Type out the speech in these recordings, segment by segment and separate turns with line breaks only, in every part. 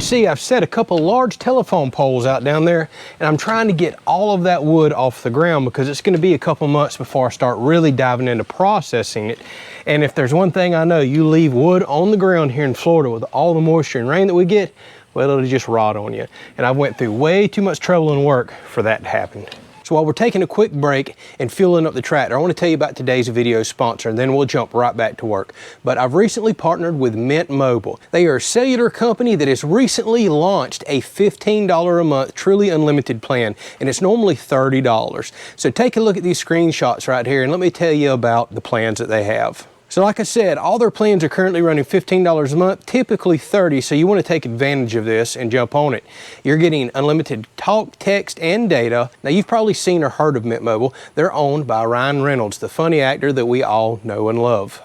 can see, I've set a couple large telephone poles out down there, and I'm trying to get all of that wood off the ground because it's going to be a couple months before I start really diving into processing it. And if there's one thing I know, you leave wood on the ground here in Florida with all the moisture and rain that we get, well, it'll just rot on you. And I went through way too much trouble and work for that to happen. So while we're taking a quick break and fueling up the tractor, I want to tell you about today's video sponsor, and then we'll jump right back to work. But I've recently partnered with Mint Mobile. They are a cellular company that has recently launched a $15 a month truly unlimited plan, and it's normally $30. So take a look at these screenshots right here, and let me tell you about the plans that they have. So like I said, all their plans are currently running $15 a month, typically $30, so you want to take advantage of this and jump on it. You're getting unlimited talk, text, and data. Now, you've probably seen or heard of Mint Mobile. They're owned by Ryan Reynolds, the funny actor that we all know and love.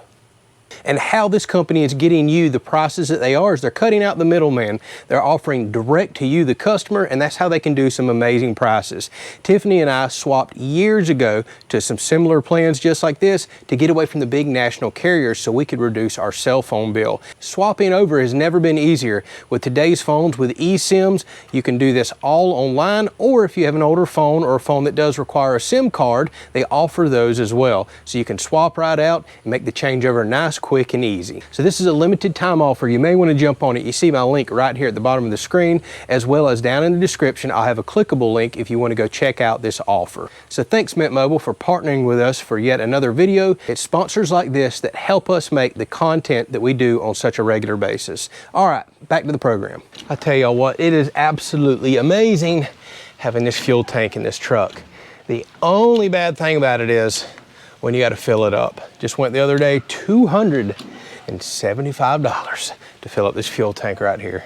And how this company is getting you the prices that they are is they're cutting out the middleman. They're offering direct to you, the customer, and that's how they can do some amazing prices. Tiffany and I swapped years ago to some similar plans just like this to get away from the big national carriers so we could reduce our cell phone bill. Swapping over has never been easier. With today's phones with eSIMs, you can do this all online, or if you have an older phone or a phone that does require a SIM card, they offer those as well. So you can swap right out and make the changeover nice, quick, and easy. So this is a limited time offer. You may want to jump on it. You see my link right here at the bottom of the screen, as well as down in the description. I'll have a clickable link if you want to go check out this offer. So thanks, Mint Mobile, for partnering with us for yet another video. It's sponsors like this that help us make the content that we do on such a regular basis. All right, back to the program. I tell y'all what, it is absolutely amazing having this fuel tank in this truck. The only bad thing about it is when you got to fill it up. Just went the other day, $275 to fill up this fuel tank right here.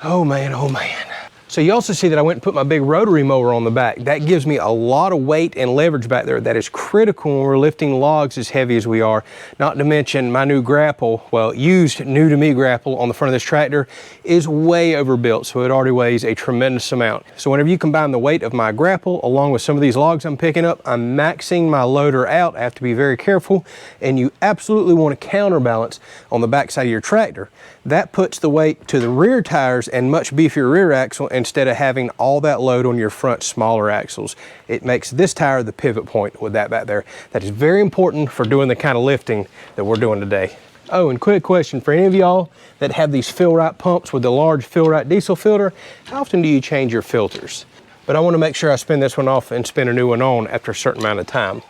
Oh man, oh man. So you also see that I went and put my big rotary mower on the back. That gives me a lot of weight and leverage back there. That is critical when we're lifting logs as heavy as we are. Not to mention my new grapple, well, used new to me grapple on the front of this tractor is way overbuilt, so it already weighs a tremendous amount. So whenever you combine the weight of my grapple along with some of these logs I'm picking up, I'm maxing my loader out. I have to be very careful, and you absolutely want to counterbalance on the back side of your tractor. That puts the weight to the rear tires and much beefier rear axle instead of having all that load on your front smaller axles. It makes this tire the pivot point with that back there. That is very important for doing the kind of lifting that we're doing today. Oh, and quick question for any of y'all that have these fill-right pumps with the large fill-right diesel filter, how often do you change your filters? But I want to make sure I spin this one off and spin a new one on after a certain amount of time.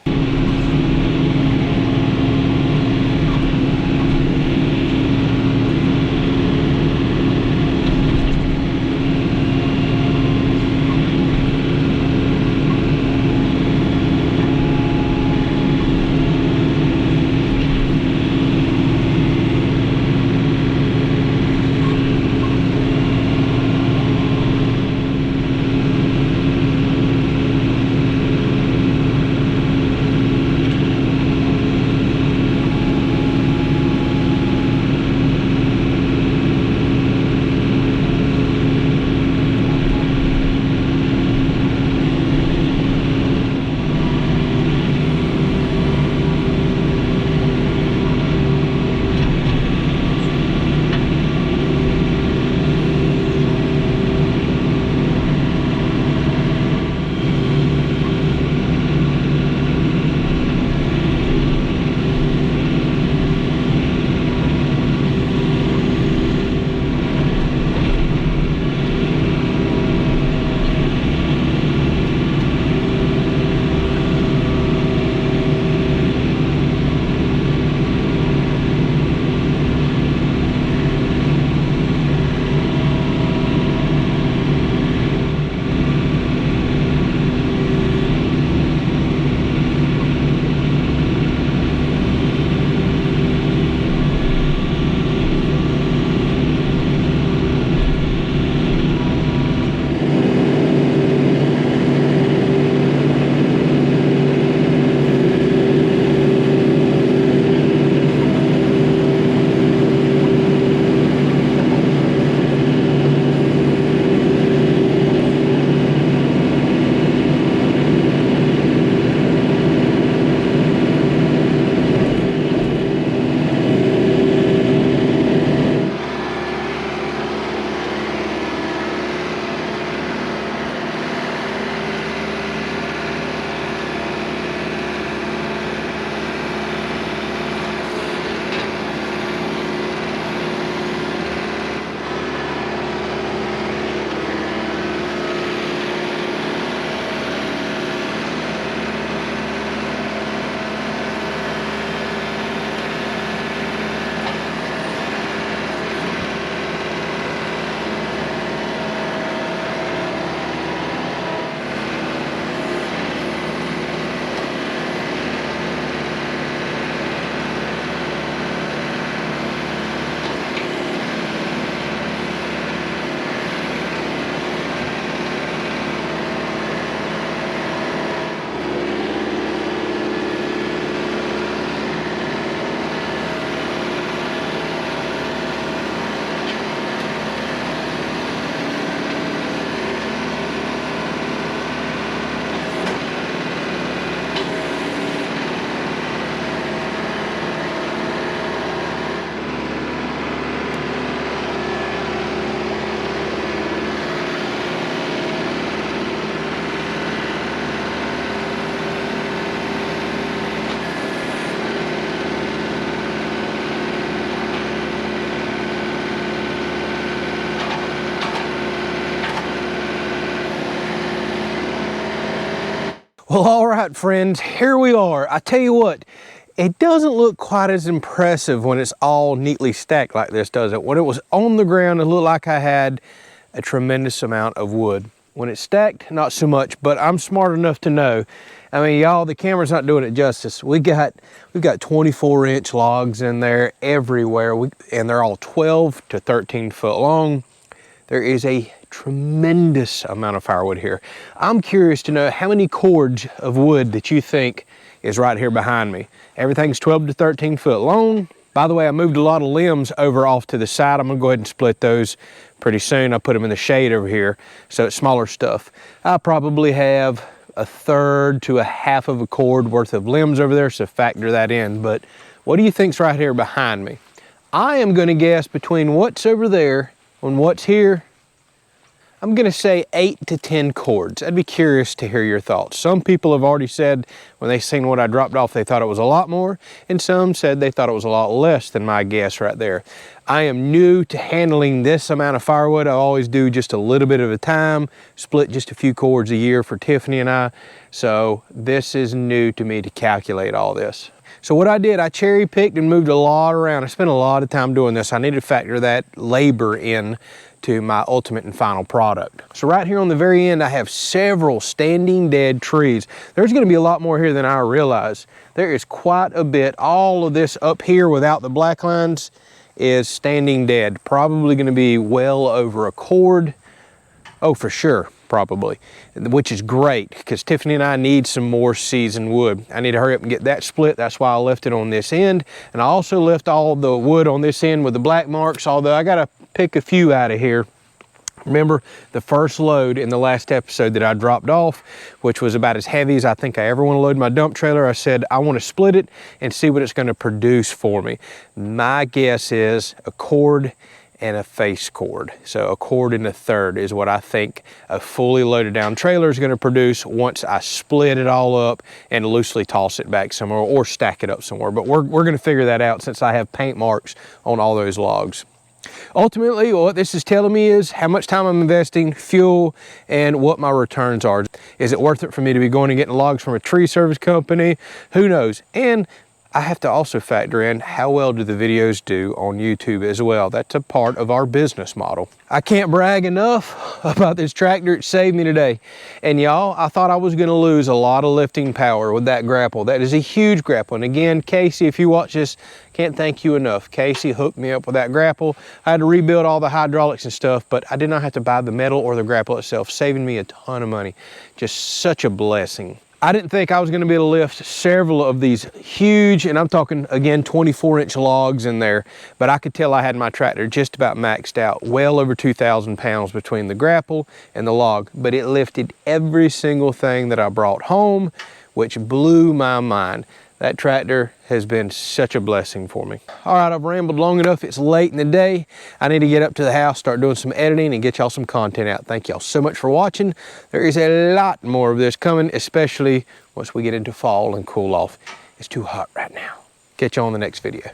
Well, all right, friends, here we are. I tell you what, it doesn't look quite as impressive when it's all neatly stacked like this, does it? When it was on the ground, it looked like I had a tremendous amount of wood. When it's stacked, not so much, but I'm smart enough to know. I mean, y'all, the camera's not doing it justice. We've got 24-inch logs in there everywhere, and they're all 12 to 13 foot long. There is a tremendous amount of firewood here. I'm curious to know how many cords of wood that you think is right here behind me. Everything's 12 to 13 foot long. By the way, I moved a lot of limbs over off to the side. I'm gonna go ahead and split those pretty soon. I put them in the shade over here, so it's smaller stuff. I probably have a third to a half of a cord worth of limbs over there, so factor that in. But what do you think's right here behind me? I am gonna guess between what's over there and what's here, I'm gonna say 8 to 10 cords. I'd be curious to hear your thoughts. Some people have already said when they seen what I dropped off, they thought it was a lot more, and some said they thought it was a lot less than my guess right there. I am new to handling this amount of firewood. I always do just a little bit at a time, split just a few cords a year for Tiffany and I. So this is new to me to calculate all this. So what I did, I cherry picked and moved a lot around. I spent a lot of time doing this. I need to factor that labor in to my ultimate and final product. So right here on the very end, I have several standing dead trees. There's gonna be a lot more here than I realize. There is quite a bit. All of this up here without the black lines is standing dead. Probably gonna be well over a cord. Oh, for sure, probably, which is great because Tiffany and I need some more seasoned wood. I need to hurry up and get that split. That's why I left it on this end. And I also left all the wood on this end with the black marks, although I gotta pick a few out of here. Remember the first load in the last episode that I dropped off, which was about as heavy as I think I ever want to load my dump trailer. I said, I want to split it and see what it's going to produce for me. My guess is a cord and a face cord. So a cord and a third is what I think a fully loaded down trailer is going to produce once I split it all up and loosely toss it back somewhere or stack it up somewhere. But we're going to figure that out since I have paint marks on all those logs. Ultimately, what this is telling me is how much time I'm investing, fuel, and what my returns are. Is it worth it for me to be going and getting logs from a tree service company? Who knows? And I have to also factor in how well do the videos do on YouTube as well. That's a part of our business model. I can't brag enough about this tractor. It saved me today. And y'all, I thought I was gonna lose a lot of lifting power with that grapple. That is a huge grapple. And again, Casey, if you watch this, can't thank you enough. Casey hooked me up with that grapple. I had to rebuild all the hydraulics and stuff, but I did not have to buy the metal or the grapple itself, saving me a ton of money. Just such a blessing. I didn't think I was gonna be able to lift several of these huge, and I'm talking again 24-inch logs in there, but I could tell I had my tractor just about maxed out, well over 2,000 pounds between the grapple and the log, but it lifted every single thing that I brought home, which blew my mind. That tractor has been such a blessing for me. All right, I've rambled long enough. It's late in the day. I need to get up to the house, start doing some editing, and get y'all some content out. Thank y'all so much for watching. There is a lot more of this coming, especially once we get into fall and cool off. It's too hot right now. Catch you on the next video.